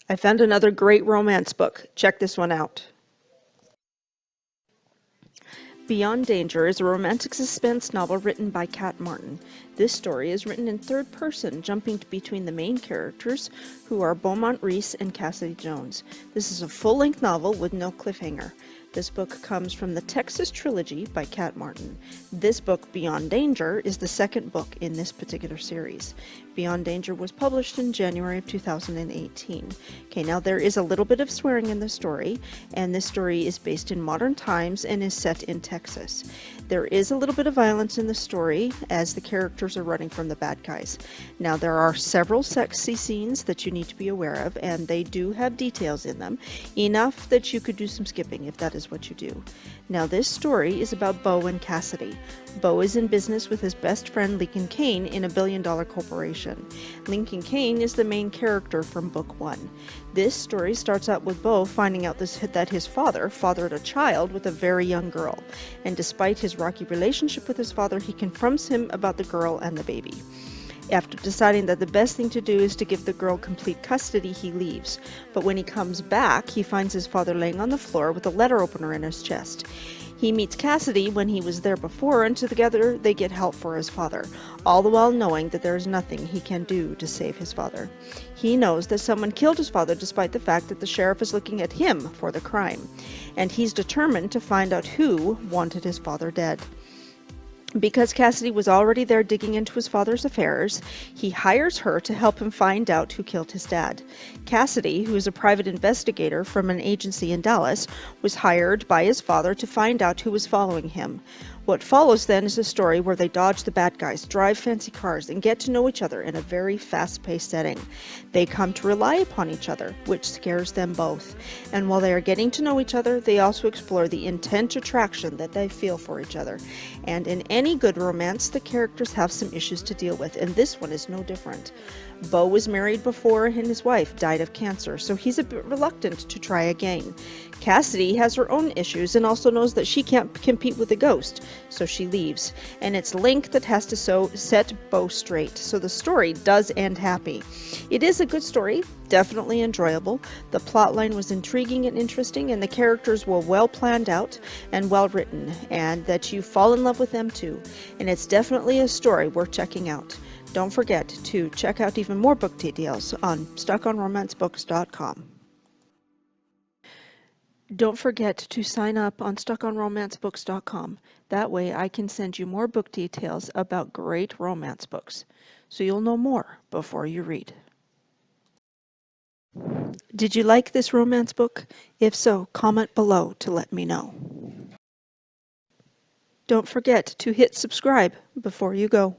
I found another great romance book. Check this one out. Beyond Danger is a romantic suspense novel written by Kat Martin. This story is written in third person, jumping between the main characters, who are Beaumont Reese and Cassidy Jones. This is a full-length novel with no cliffhanger. This book comes from the Texas Trilogy by Kat Martin. This book, Beyond Danger, is the second book in this particular series. Beyond Danger was published in January of 2018. Okay, now there is a little bit of swearing in the story, and this story is based in modern times and is set in Texas. There is a little bit of violence in the story as the characters are running from the bad guys. Now there are several sexy scenes that you need to be aware of, and they do have details in them, enough that you could do some skipping if that is what you do. Now this story is about Beau and Cassidy. Beau is in business with his best friend Lincoln Kane in a billion-dollar corporation. Lincoln Kane is the main character from book 1. This story starts out with Beau finding out that his father fathered a child with a very young girl, and despite his rocky relationship with his father, he confronts him about the girl and the baby. After deciding that the best thing to do is to give the girl complete custody, he leaves. But when he comes back, he finds his father laying on the floor with a letter opener in his chest. He meets Cassidy when he was there before, and together they get help for his father, all the while knowing that there is nothing he can do to save his father. He knows that someone killed his father despite the fact that the sheriff is looking at him for the crime, and he's determined to find out who wanted his father dead. Because Cassidy was already there digging into his father's affairs, he hires her to help him find out who killed his dad. Cassidy, who is a private investigator from an agency in Dallas, was hired by his father to find out who was following him. What follows then is a story where they dodge the bad guys, drive fancy cars, and get to know each other in a very fast-paced setting. They come to rely upon each other, which scares them both. And while they are getting to know each other, they also explore the intense attraction that they feel for each other. And in any good romance, the characters have some issues to deal with, and this one is no different. Beau was married before and his wife died of cancer, so he's a bit reluctant to try again. Cassidy has her own issues and also knows that she can't compete with a ghost, so she leaves. And it's Link that has to set Beau straight, so the story does end happy. It is a good story, definitely enjoyable. The plotline was intriguing and interesting, and the characters were well planned out and well written, and that you fall in love with them too. And it's definitely a story worth checking out. Don't forget to check out even more book details on StuckOnRomanceBooks.com. Don't forget to sign up on StuckOnRomanceBooks.com. That way I can send you more book details about great romance books, so you'll know more before you read. Did you like this romance book? If so, comment below to let me know. Don't forget to hit subscribe before you go.